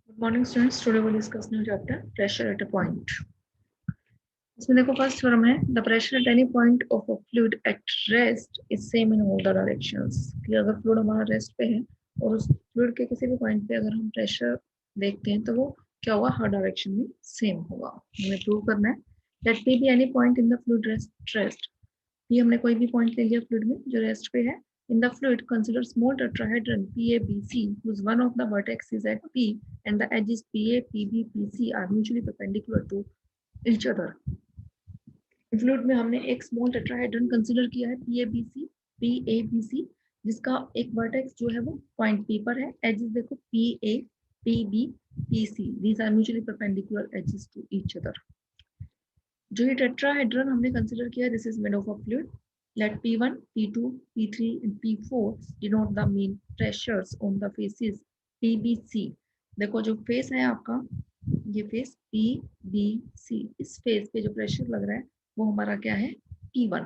Good morning, students. Today we'll discuss new chapter, pressure at a point. इसमें देखो first form है the pressure at any point of a fluid at rest is same in all the directions. कि अगर fluid हमारा rest पे है और उस फ्लूइड के किसी भी पॉइंट पे अगर हम प्रेशर देखते हैं तो वो क्या होगा, हर डायरेक्शन में सेम होगा। हमें प्रूव करना है let P be any point in the fluid rest. P हमने कोई भी पॉइंट ले लिया फ्लूइड में जो रेस्ट पे है। In the fluid, consider small tetrahedron PABC, whose one of the vertex is at P and the edges PA, PB, PC are mutually perpendicular to each other. Fluid में हमने एक small tetrahedron consider किया है PABC, जिसका एक vertex जो है वो पॉइंट P पर है। एजेस देखो PA, PB, PC, these are mutually perpendicular edges to each other. जो ये टेट्राहेड्रन हमने कंसीडर किया है, this is made of a fluid. Let P1, P2, P3 and P4 denote the mean pressures on the faces PBC. देखो जो face है आपका, ये फेस PBC, इस फेस पे जो प्रेशर लग रहा है वो हमारा क्या है, P1.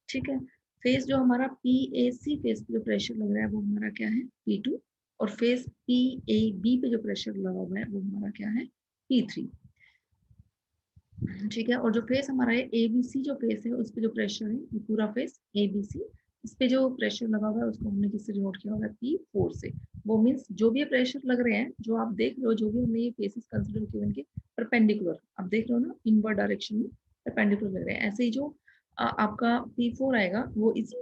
ठीक है। फेस जो हमारा PAC फेस पे जो प्रेशर लग रहा है वो हमारा क्या है, P2. और फेस PAB पे जो प्रेशर लगा हुआ है वो हमारा क्या है, P3. ठीक है। और जो फेस हमारा है ABC, जो फेस है उस पे जो प्रेशर है, ये पूरा फेस ABC, इस पे जो प्रेशर लगा हुआ है उसको हमने किससे डिनोट किया हुआ है, P4 से। वो मींस जो भी प्रेशर लग रहे हैं, जो आप देख रहे हो, जो भी हमने ये फेसेस कंसीडर किए उनके परपेंडिकुलर, आप देख रहे हो ना, इनवर्ड डायरेक्शन में परपेंडिकुलर लग रहे हैं। ऐसे ही जो आपका P4 आएगा वो इस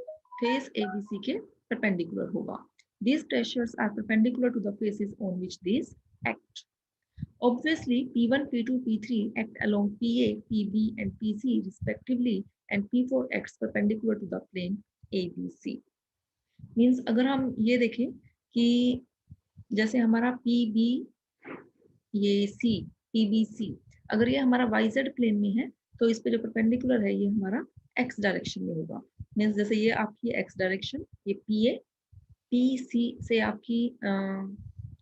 फेस ABC के परपेंडिकुलर होगा। These pressures are perpendicular to the faces on which these act. Obviously, P1, P2, P3 act along PA, PB and PC respectively and P4 acts perpendicular to the plane ABC. Means अगर हम ये देखें कि जैसे हमारा PB, ये C, PBC, अगर ये हमारा YZ प्लेन में है तो इस पे जो परपेंडिकुलर है ये हमारा X डायरेक्शन में होगा। मीन्स जैसे ये आपकी X डायरेक्शन, ये PA, PC से आपकी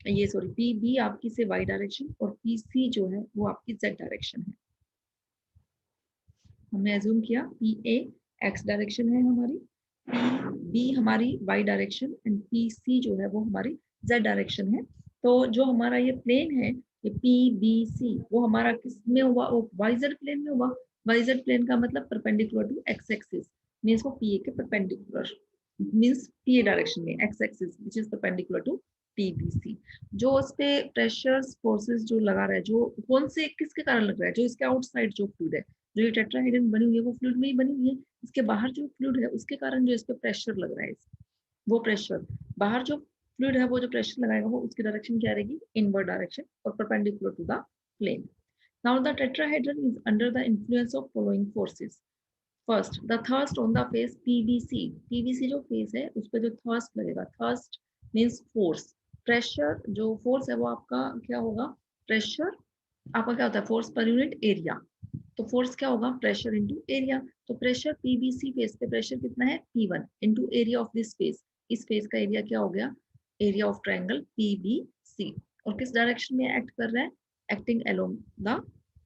ये सॉरी PB आपकी से Y डायरेक्शन और PC जो है वो आपकी Z डायरेक्शन है। हमने एज्यूम किया PA X डायरेक्शन है हमारी, PB हमारी Y डायरेक्शन एंड PC जो है वो हमारी Z डायरेक्शन है। तो जो हमारा ये प्लेन है, ये PBC, वो हमारा किस में हुआ, वो YZ प्लेन में हुआ। YZ प्लेन का मतलब perpendicular to X axis, means वो PA के परपेंडिकुलर, मींस PA डायरेक्शन में X axis which is perpendicular to PBC। जो उस पे प्रेशर्स फोर्सेस जो लगा रहा है, जो कौन से किसके कारण लग रहा है, जो इसके आउटसाइड जो फ्लूइड है, जो ये टेट्राहेड्रन बनी हुई है वो फ्लूइड में ही बनी हुई है। इसके बाहर जो फ्लूइड है उसके कारण जो इस पे प्रेशर लग रहा है, वो प्रेशर बाहर जो फ्लूइड है वो जो प्रेशर लगाएगा वो उसकी डायरेक्शन क्या रहेगी, इनवर्ड डायरेक्शन और perpendicular to the plane. Now the tetrahedron is under the influence of following forces. First, the thrust on the face PBC. PBC जो फेस है उस पर जो thrust लगेगा, thrust means force. प्रेशर जो फोर्स है वो आपका क्या होगा, प्रेशर आपका क्या होता है, फोर्स पर यूनिट एरिया। तो फोर्स क्या होगा, प्रेशर इनटू एरिया। तो प्रेशर PBC फेस पे प्रेशर कितना है, P1 into area of this face. इस फेस का एरिया क्या हो गया, एरिया ऑफ ट्रायंगल PBC। और किस डायरेक्शन में एक्ट कर रहा है, acting along the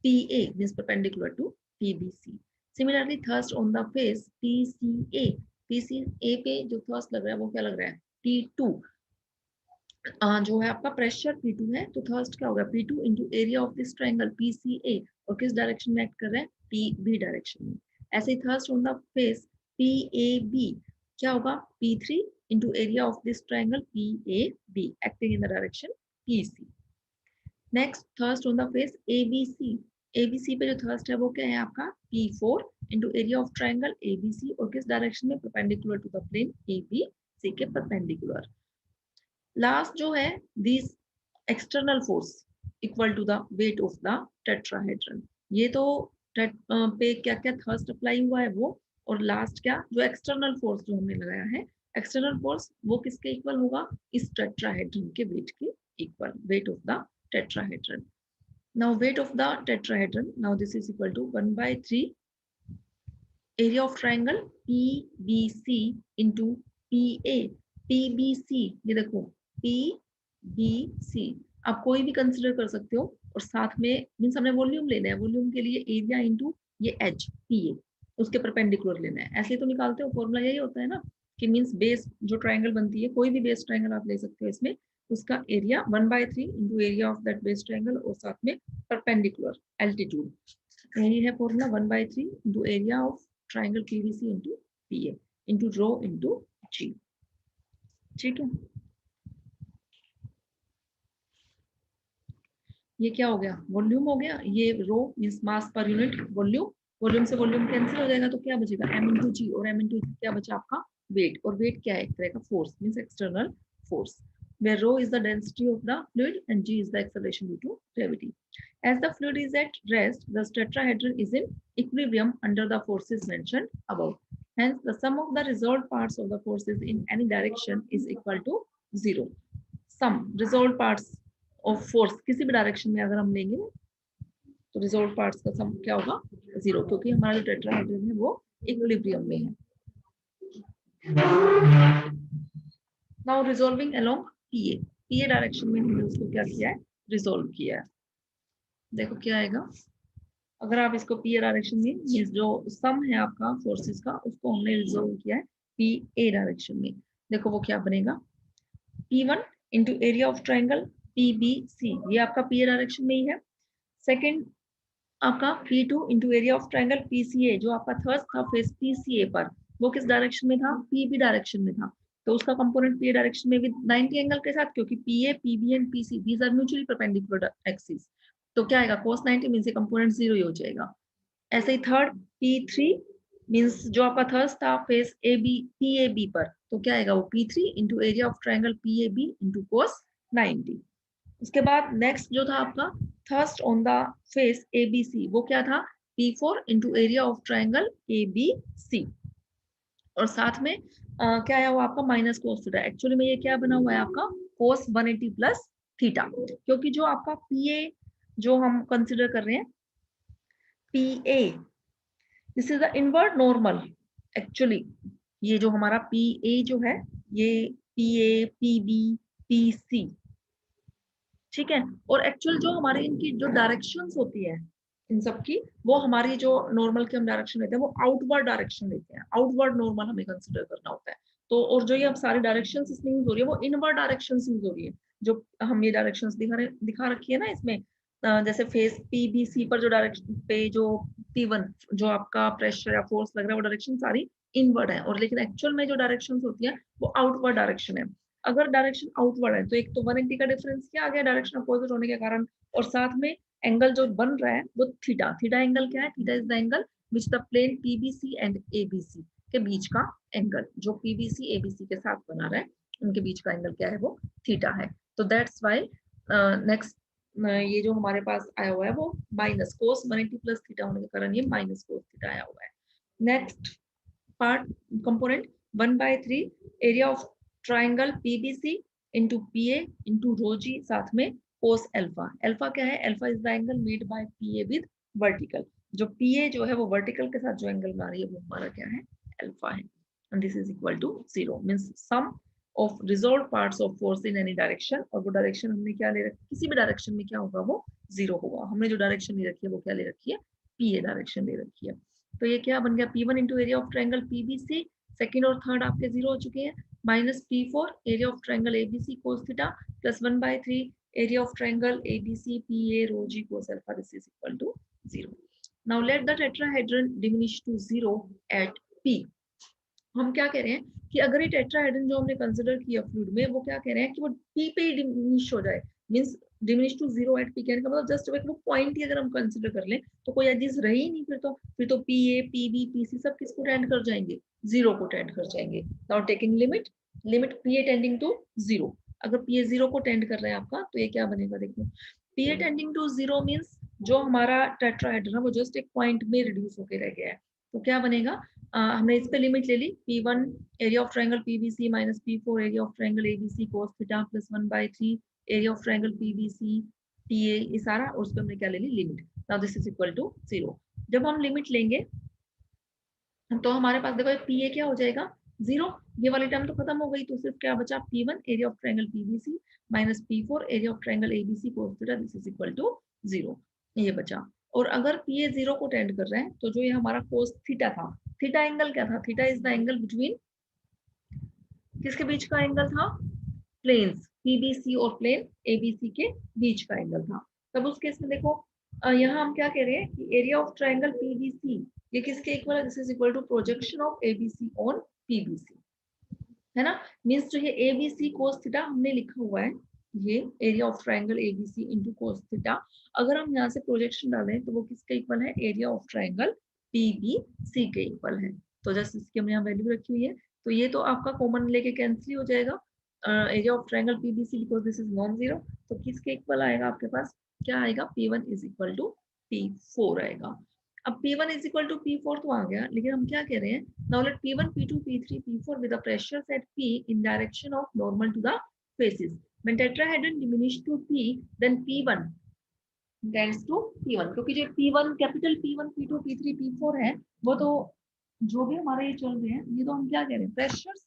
PA means perpendicular to PBC. Similarly, thrust on the face PCA. PCA पे जो thrust लग रहा है वो क्या लग रहा है, P2। जो है आपका प्रेशर P2 है तो थर्स्ट क्या होगा, P2 into area of this triangle PCA। और किस डायरेक्शन में एक्ट कर रहा है, PB डायरेक्शन में। ऐसे ही thrust on the face PAB क्या होगा, P3 into area of this triangle PAB acting in the direction PC। Next thrust on the face ABC। ABC पे जो थर्स्ट है वो क्या है आपका, P4 into area of triangle ABC और किस डायरेक्शन में, perpendicular to the plane ABC के परपेंडिकुलर। लास्ट जो है, this external force equal to the weight of the tetrahedron. ये तो पे क्या क्या थर्स्ट अप्लाई हुआ है वो, और लास्ट क्या, जो एक्सटर्नल फोर्स जो हमने लगाया है, एक्सटर्नल फोर्स वो किसके इक्वल होगा, इस टेट्राहेड्रन के वेट के equal, wait of the tetrahedron. Now weight of the tetrahedron, now this is equal to 1/3 area of triangle PBC into PA. PBC ये देखो PBC आप कोई भी कंसिडर कर सकते हो, और साथ में मीन्स हमने वॉल्यूम लेना है, वॉल्यूम के लिए एरिया इंटू ये एच PA उसके परपेंडिकुलर लेना है। ऐसे ही तो निकालते हो, फॉर्मूला यही होता है ना, कि मीन्स बेस जो ट्रायंगल बनती है, कोई भी बेस ट्रायंगल आप ले सकते हो इसमें, उसका area 1/3 into area of that base triangle और साथ में परपेंडिकुलर एल्टीट्यूड, यही है formula 1/3 into area of triangle PVC into PA into rho into g. ठीक है, ये क्या हो गया, वॉल्यूम हो गया, ये रो मींस मास पर यूनिट वॉल्यूम, वॉल्यूम से वॉल्यूम कैंसिल हो जाएगा तो क्या बचेगा m इंटू जी, और m इंटू क्या बचा आपका वेट, और वेट क्या है एक तरह का force means external force, where rho is the density of the fluid and g is the acceleration due to gravity. As the fluid is at rest, the tetrahedron is in equilibrium under the forces mentioned above. Hence, the sum of the resolved parts of the forces in any direction is equal to 0. Sum resolved parts of force किसी भी direction में अगर हम लेंगे तो resolve parts का सम क्या होगा 0, क्योंकि हमारा जो टेट्राहेड्रन है वो इक्विलिब्रियम में है। नाउ रिजोल्विंग अलोंग पीए, पीए डायरेक्शन में हमने उसको क्या किया है, रिजोल्व किया है। देखो क्या आएगा, अगर आप इसको पीए डायरेक्शन में मींस जो सम है आपका फोर्सेस का उसको हमने रिजोल्व किया है पीए डायरेक्शन में, देखो वो क्या बनेगा, P1 into area of triangle PBC, ये आपका पीए डायरेक्शन में ही है। सेकंड आपका P2 into area of triangle PCA, जो आपका थर्ड था फेस PCA पर, वो किस डायरेक्शन में था, PB डायरेक्शन में था, तो उसका कंपोनेंट पीए डायरेक्शन में विद 90 एंगल के साथ, क्योंकि PA PB and PC these are mutually perpendicular axis, तो क्या आएगा cos 90 मींस कंपोनेंट 0 ही हो जाएगा। ऐसे ही थर्ड P3 मींस जो आपका थर्ड था फेस AB PAB पर, तो क्या आएगा वो P3 into area of triangle PAB into cos 90। उसके बाद नेक्स्ट जो था आपका thrust on the face ABC, वो क्या था P4 into area of triangle ABC, और साथ में क्या है वो आपका माइनस कोस थीटा, एक्चुअली में ये क्या बना हुआ है आपका कोस 180 प्लस थीटा, क्योंकि जो आपका PA जो हम कंसिडर कर रहे हैं PA, this is the inward normal, actually ये जो हमारा PA जो है ये PA PB PC, ठीक है, और एक्चुअल जो हमारे इनकी जो डायरेक्शंस होती है इन सब की, वो हमारी जो नॉर्मल की हम डायरेक्शन लेते हैं वो आउटवर्ड डायरेक्शन लेते हैं, आउटवर्ड नॉर्मल हमें कंसीडर करना होता है। तो और जो ये अब सारी डायरेक्शंस इसमें यूज हो रही है वो इनवर्ड डायरेक्शंस यूज हो रही है, जो हम ये डायरेक्शंस दिखा रखी है ना इसमें, जैसे फेस PBC पर जो डायरेक्शन पे जो P1 जो आपका प्रेशर या फोर्स लग रहा है वो डायरेक्शन सारी इनवर्ड है, और लेकिन एक्चुअल में जो डायरेक्शंस होती है वो आउटवर्ड डायरेक्शन है। अगर डायरेक्शन आउटवर्ड है तो एक तो 180 का डिफरेंस क्या आ गया डायरेक्शन अपोजिट होने के कारण, और साथ में एंगल जो बन रहा है वो थीटा, थीटा एंगल क्या है, theta is the angle which the plane PBC and ABC के बीच का एंगल, जो PBC ABC के साथ बना रहा है उनके बीच का एंगल क्या है वो थीटा है। तो दैट्स व्हाई नेक्स्ट ये जो हमारे पास आया हुआ है वो माइनस कोस 180 प्लस थीटा होने के कारण ये माइनस कोस थीटा आया हुआ है। Next part component 1/3 area of triangle PBC into PA into rho g, साथ में कोस अल्फा, अल्फा क्या है, alpha is the angle made by PA with vertical, जो PA जो है वो वर्टिकल के साथ जो एंगल बना रही है वो हमारा क्या है अल्फा है, and this is equal to 0 means sum of resolve parts of force in any direction, और वो डायरेक्शन हमने क्या ले रखी, किसी भी डायरेक्शन में क्या होगा वो 0 होगा, हमने जो डायरेक्शन ले रखी है वो क्या ले रखी है PA डायरेक्शन ले रखी है। तो ये क्या बन गया P1 into area of triangle PBC, second और थर्ड आपके 0 हो चुके हैं, minus P4 area of triangle ABC cos theta plus 1/3 area of triangle ABC PA rho G cos alpha, this is equal to 0. Now let the tetrahedron diminish to 0 at P. हम क्या कह रहे हैं कि अगर ये टेट्राहेड्रन जो हमने कंसीडर किया फ्लूइड में वो क्या कह रहे हैं कि वो P पे ही डिमिनिश हो जाए, means diminish to 0 at P, कहने का मतलब जस्ट वो पॉइंट ही अगर हम कंसीडर कर लें तो कोई एजिस रही ही नहीं, फिर तो PA PB PC सब किसको टेंड कर जाएंगे, 0 को टेंड कर जाएंगे। Now taking limit, limit PA tending to 0, अगर PA 0 को टेंड कर रहे हैं आपका तो ये क्या बनेगा, देखो PA टेंडिंग टू 0 मींस जो हमारा टेट्राहेड्रन है वो जस्ट एक पॉइंट में रिड्यूस होकर रह गया है, तो क्या बनेगा, हमने इस पे लिमिट ले ली P1 area of triangle PBC minus P4 area of triangle ABC cos theta plus 1/3 area of triangle PBC PA, ये सारा, और उस पे हमने क्या ले ली limit. Now this is equal to 0। जब हम लिमिट लेंगे तो हमारे पास देखो PA क्या हो जाएगा 0, ये वाली टर्म तो खत्म हो गई, तो सिर्फ क्या बचा P1 area of triangle PBC minus P4 area of triangle ABC cos theta, this is equal to 0, ये बचा। और अगर PA 0 को टेंड कर रहे हैं तो जो ये हमारा cos थीटा था, थीटा एंगल क्या था, theta is the angle between, किसके बीच का एंगल था, प्लेन्स पीबीसी और प्लेन एबीसी के बीच का एंगल था। तब उस केस में देखो यहाँ हम क्या कह रहे हैं कि एरिया ऑफ ट्राइंगल पीबीसी ये किसके इक्वल है, this is equal to projection of ABC on PBC, है ना। मींस जो ये एबीसी कोस थीटा हमने लिखा हुआ है, ये area of triangle ABC into cos theta, अगर हम यहाँ से प्रोजेक्शन डालें तो वो किसके इक्वल है, एरिया ऑफ ट्राइंगल पीबीसी के इक्वल है। तो जैसे इसकी हमने यहाँ वैल्यू रखी हुई है, तो ये तो आपका कॉमन लेके कैंसिल हो जाएगा, area of triangle PBC because this is non zero, तो किसके इक्वल आएगा आपके पास, क्या आएगा, P1 is equal to P4 आएगा। अब P1 is equal to P4 तो आ गया, लेकिन हम क्या कह रहे हैं, now let P1, P2, P3, P4 with the pressures at P in direction of normal to the faces. When tetrahedron diminish to P, then P1 tends to P1, क्योंकि जो P1 capital P1, P2, P3, P4 है, वो तो जो भी हमारा ये चल रहे हैं, ये तो हम क्या कह रहे हैं, प्रेशर्स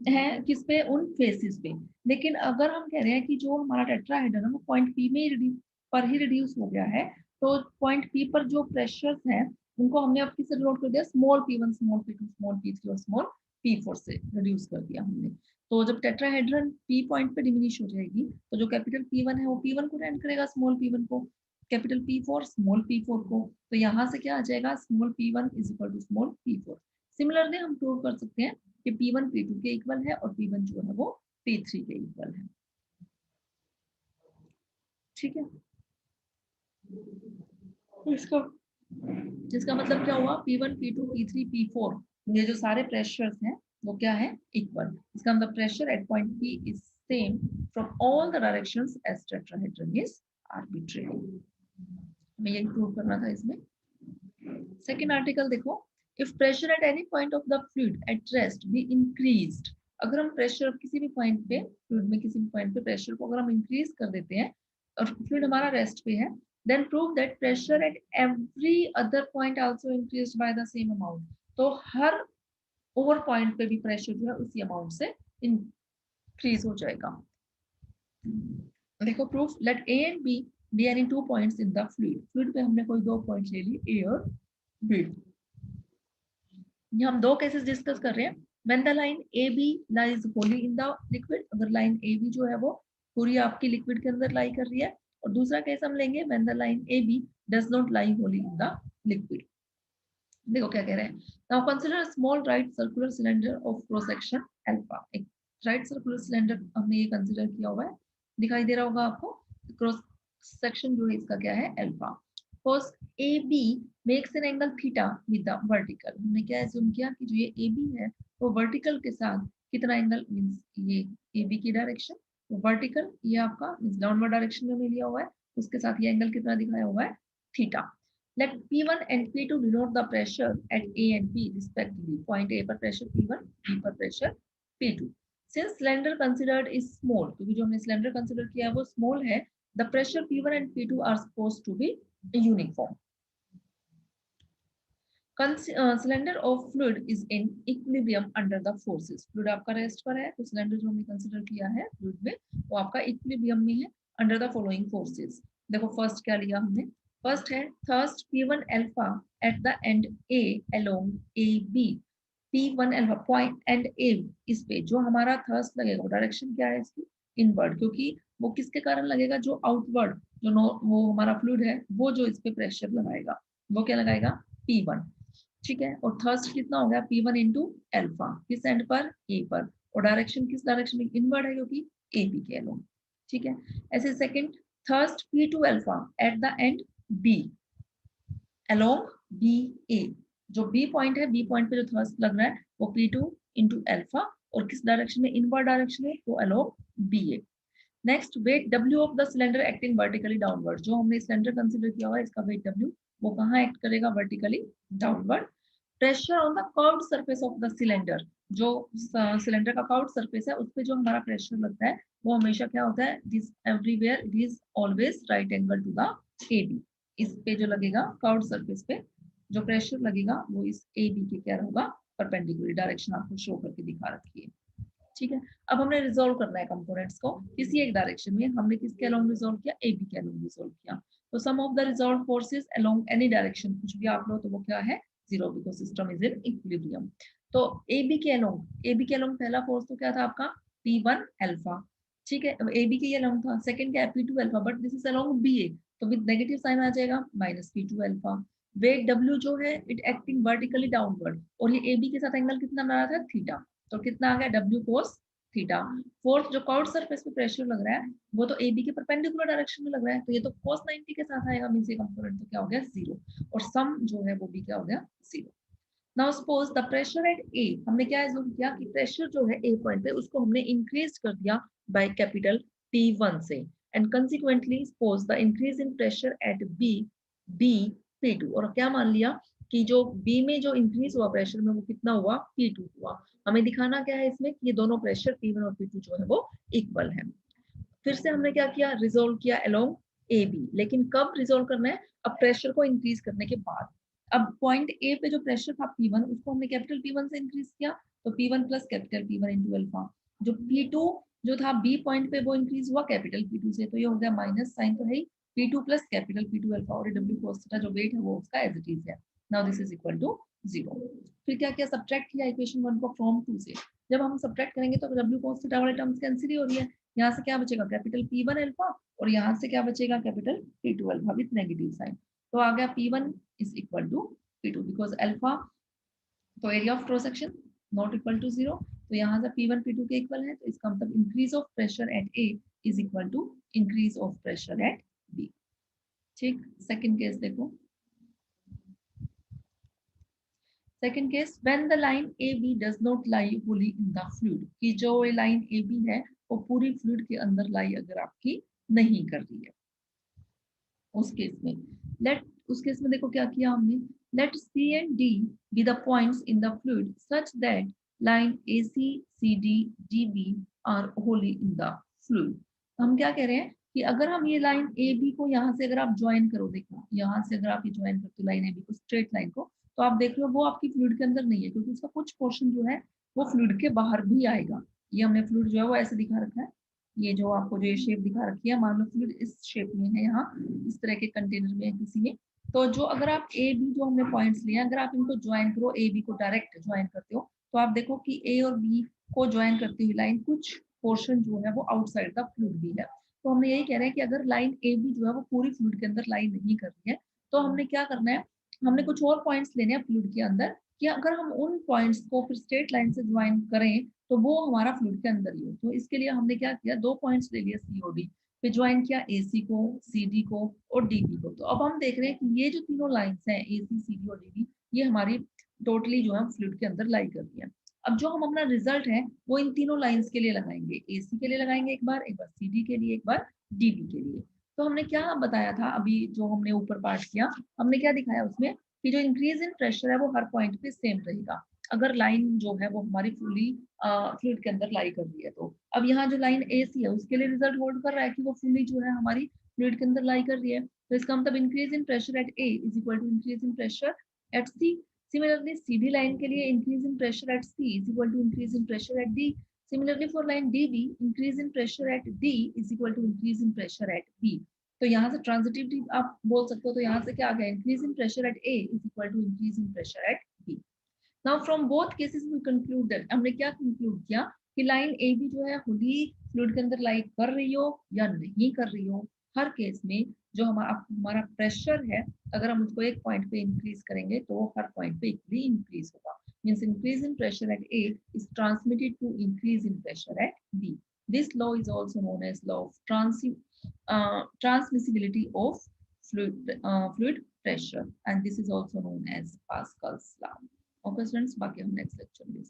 है किस पे, उन फेसिस पे। लेकिन अगर हम कह रहे हैं कि जो हमारा टेट्राहेड्रन है वो पॉइंट पी में पर ही रिड्यूस हो गया है, तो पॉइंट पी पर जो प्रेशर्स हैं उनको हमने अब किससे डिनोट कर दिया, small p1, small p2, small p3 और स्मॉल p4 से रिड्यूस कर दिया हमने। तो जब टेट्राहेड्रन p पॉइंट पे डिमिनिश हो जाएगी, तो जो कैपिटल p1 है वो p1 को रेंट करेगा, स्मॉल p1 को, कैपिटल p4 स्मॉल p4 को, तो यहाँ से क्या आ जाएगा, small p1 is equal to small p4। Similarly हम प्रूव कर सकते हैं कि P1 P2 के इक्वल है और P1 जो है वो P3 के इक्वल है, ठीक है। तो इसका मतलब क्या हुआ, P1, P2, P3, P4 ये जो सारे प्रेशर्स हैं वो क्या है, इक्वल। इसका मतलब pressure at point P is same from all the directions as tetrahedron is arbitrary. हमें यही प्रूव करना था इसमें। सेकेंड आर्टिकल देखो, if pressure at any point of the fluid at rest be increased, अगर हम प्रेशर किसी भी पॉइंट पे, फ्लूइड में किसी भी पॉइंट पे प्रेशर को अगर हम इंक्रीज कर देते हैं और फ्लूइड हमारा रेस्ट पे है, then prove that pressure at every other point also increased by the same amount। तो हर ओवर पॉइंट पे भी प्रेशर जो है उसी अमाउंट से इंक्रीज हो जाएगा। देखो proof, let A and B be any two points in the fluid, fluid पे हमने कोई दो पॉइंट्स ले लिए, ए और बी। हम दो केसेस डिस्कस कर रहे हैं, when the line A B lies wholly in the liquid, अगर लाइन ए बी जो है वो पूरी आपकी लिक्विड के अंदर लाई कर रही है, और दूसरा केस हम लेंगे when the line A B does not lie wholly in the liquid. देखो क्या कह रहे हैं, now consider small right circular cylinder of cross section alpha. एक राइट सर्कुलर सिलेंडर हमने ये कंसीडर किया हुआ है, दिखाई दे रहा होगा आपको, क्रॉस सेक्शन जो है इसका क्या है, alpha. First A B makes an angle theta with the vertical, हमने क्या एज्यूम किया कि जो ये ए बी है वो वर्टिकल के साथ कितना एंगल, मींस ये ए बी की डायरेक्शन, वर्टिकल ये आपका मींस डाउनवर्ड डायरेक्शन में लिया हुआ है, उसके साथ ये एंगल कितना दिखाया हुआ है, theta. Let P1 and P2 denote the pressure at A and B respectively. Point A पर pressure P1, B पर pressure P2. Since cylinder considered is small, क्योंकि जो हमने cylinder consider किया है वो small है, the pressure P1 and P2 are supposed to be uniform. Cylinder of fluid is in equilibrium under the forces. Fluid आपका rest पर है, तो cylinder जो हमने consider किया है fluid में, वो आपका equilibrium में है under the following forces. देखो first क्या लिया हमने, फर्स्ट है thrust P1 alpha at the end A along AB, P1 alpha point and A इस पे जो हमारा थर्स्ट लगेगा, डायरेक्शन क्या है इसकी, इनवर्ड, क्योंकि वो किसके कारण लगेगा, जो आउटवर्ड जो वो हमारा फ्लूइड है वो जो इस पे प्रेशर लगाएगा वो क्या लगाएगा, P1, ठीक है। और थर्स्ट कितना हो गया, P1 इंटू अल्फा, किस एंड पर, A पर, और डायरेक्शन किस डायरेक्शन में, इनवर्ड है क्योंकि AB के अलोंग, ठीक है। ऐसे second thrust P2 alpha at the end B along BA, जो B पॉइंट है, B पॉइंट पे जो थर्स्ट लग रहा है वो P2 इंटू अल्फा, और किस डायरेक्शन में, इनवर्ड डायरेक्शन में, तो along BA। Next weight W of the cylinder acting vertically downward, जो हमने सिलेंडर कंसीडर किया हुआ है इसका वेट W वो कहाँ एक्ट करेगा, vertically downward. Pressure on the curved surface of the cylinder, जो सिलेंडर का कर्व्ड सरफेस है उस पे जो हमारा प्रेशर लगता है वो हमेशा क्या होता है, this everywhere it is always right angle to the AB। इस पे जो लगेगा कर्व्ड सरफेस पे जो प्रेशर लगेगा वो इस AB के क्या होगा, परपेंडिकुलर, डायरेक्शन आपको शो करके दिखा रखी है, ठीक है। अब हमने रिजोल्व करना है कंपोनेंट्स को किसी एक डायरेक्शन में, हमने किसके अलोंग रिजोल्व किया, AB के अलोंग रिजोल्व किया, तो sum of the resolve forces along any direction, कुछ भी आप लो तो वो क्या है, zero, because system is in equilibrium. तो AB के अलोंग पहला फोर्स तो क्या था आपका, P1 अल्फा, ठीक है, ए बी के ये अलोंग था, सेकंड क्या है P2 alpha, but this is along B A, तो विद नेगेटिव साइन आ जाएगा minus P2 alpha. Wait W जो है इट एक्टिंग वर्टिकली डाउनवर्ड, और ये AB के साथ एंगल कितना बना रहा था, थीटा, तो कितना आ गया W cos थीटा। फोर्थ जो कर्व्ड सरफेस पे प्रेशर लग रहा है वो तो AB के परपेंडिकुलर डायरेक्शन में लग रहा है, तो ये तो cos 90 के साथ आएगा, मींस ये कंपोनेंट तो क्या हो गया, जीरो, और सम जो है वो भी क्या हो गया, zero. Now suppose the pressure at A, हमने क्या एज्यूम किया कि प्रेशर जो है ए पॉइंट पे उसको हमने इंक्रीज कर दिया बाय कैपिटल P1 से, and consequently suppose the increase in pressure at B by P2, और क्या मान लिया कि जो बी में जो इंक्रीज हुआ प्रेशर में वो कितना हुआ, P2 हुआ। हमें दिखाना क्या है इसमें कि ये दोनों प्रेशर P1 और P2 जो है वो इक्वल है। फिर से हमने क्या किया, रिजोल्व किया अलोंग ए बी, लेकिन कब रिजोल्व करना है, अब प्रेशर को इंक्रीज करने के बाद। अब पॉइंट ए पे जो प्रेशर था P1 उसको हमने कैपिटल P1 से इंक्रीज किया, तो P1 plus capital P1 into alpha. जो P2 जो था बी पॉइंट पे वो इंक्रीज हुआ कैपिटल P2 से, तो ये हो गया माइनस साइन तो है ही, P2 plus capital P2 alpha, और W cos थीटा जो वेट है वो उसका एज इट इज है। Now this is equal to zero. फिर क्या किया, सब्ट्रैक्ट किया इक्वेशन 1 को फ्रॉम 2 से। जब हम सब्ट्रैक्ट करेंगे तो W cos थीटा वाले टर्म्स कैंसिल ही हो रही है, यहाँ से क्या बचेगा, कैपिटल P1 अल्फा, और यहाँ से क्या बचेगा, capital P2 alpha with negative sign. तो आ गया P1 is equal to P2, because alpha तो area of cross section not equal to zero, तो यहाँ से P1 P2 के इक्वल है, तो इसका मतलब increase of pressure at A is equal to increase of pressure at B. ठीक, सेकंड केस देखो। Second case, when the line A B does not lie fully in the fluid, कि जो line A B है वो पूरी fluid के अंदर लाई अगर आपकी नहीं कर रही है, उस केस में लेट, उस केस में देखो क्या किया हमने, let C and D be the points in the fluid such that line A C C D D B are wholly in the fluid. हम क्या कह रहे हैं कि अगर हम ये लाइन ए बी को यहाँ से अगर आप ज्वाइन करो, देखो यहाँ से अगर आप ये ज्वाइन करते हो लाइन ए बी को, स्ट्रेट लाइन को, तो आप देख लो वो आपकी फ्लूइड के अंदर नहीं है, क्योंकि उसका कुछ पोर्शन जो है वो फ्लूइड के बाहर भी आएगा। ये हमने फ्लूइड जो है वो ऐसे दिखा रखा है, ये जो आपको जो ये शेप दिखा रखी है, मान लो फ्लूइड इस शेप में है, यहाँ इस तरह के कंटेनर में है किसी में, तो जो अगर आप ए बी जो हमने पॉइंट्स लिए अगर आप इनको ज्वाइन करो, ए बी को डायरेक्ट ज्वाइन करते हो, तो आप देखो कि ए और बी को ज्वाइन करती हुई लाइन कुछ पोर्शन जो है वो आउटसाइड द फ्लूइड भी है। तो हमने यही कह रहे हैं कि अगर लाइन ए बी जो है वो पूरी फ्लूइड के अंदर लाइन नहीं कर रही है, तो हमने क्या करना है, हमने कुछ और पॉइंट्स लेने हैं फ्लूइड के अंदर, कि अगर हम उन पॉइंट्स को फिर स्ट्रेट लाइन से ज्वाइन करें तो वो हमारा फ्लूइड के अंदर ही हो। तो इसके लिए हमने क्या किया, दो पॉइंट्स ले लिए सी और डी, फिर ज्वाइन किया ए सी को, सी डी को और डी बी को। तो अब हम देख रहे हैं कि ये जो तीनों लाइंस हैं ए सी सी डी और डी बी, ये हमारी टोटली जो है फ्लूइड के अंदर लाई कर रही है। अब जो हम अपना रिजल्ट है वो इन तीनों लाइंस के लिए लगाएंगे, ए सी के लिए लगाएंगे एक बार सी डी के लिए, एक बार डी बी के लिए। तो हमने क्या बताया था अभी, जो हमने ऊपर पार्ट किया, हमने क्या दिखाया उसमें कि जो इंक्रीज इन प्रेशर है वो हर पॉइंट पे सेम रहेगा, अगर लाइन जो है वो हमारी फुली फ्लूइड के अंदर लाई कर रही है। तो अब यहाँ जो लाइन ए सी है उसके लिए रिजल्ट होल्ड कर रहा है कि वो फुली जो है हमारी फ्लूइड के अंदर लाई कर रही है, तो इसका मतलब increase in pressure at A is equal to increase in pressure at C. Similarly सीधी लाइन के लिए increase in pressure at C is equal to increase in pressure at D. Similarly for line D B, increase in pressure at D is equal to increase in pressure at B. तो यहाँ से transitivity आप बोल सकते हो, तो यहाँ से क्या आ गया, increase in pressure at A is equal to increase in pressure at B. Now from both cases we conclude that, हमने क्या कंक्लूड किया कि लाइन ए बी जो है खुद ही फ्लूइड के अंदर लाई कर रही हो या नहीं कर रही हो, हर केस में जो हमारा प्रेशर है अगर हम उसको एक पॉइंट पे इंक्रीज करेंगे तो हर पॉइंट पे इक्वली इंक्रीज होगा, means increase in pressure at A is transmitted to increase in pressure at B. This law is also known as law of transmissibility of fluid pressure, and this is also known as Pascal's law. Okay students, बाकी हम next lecture में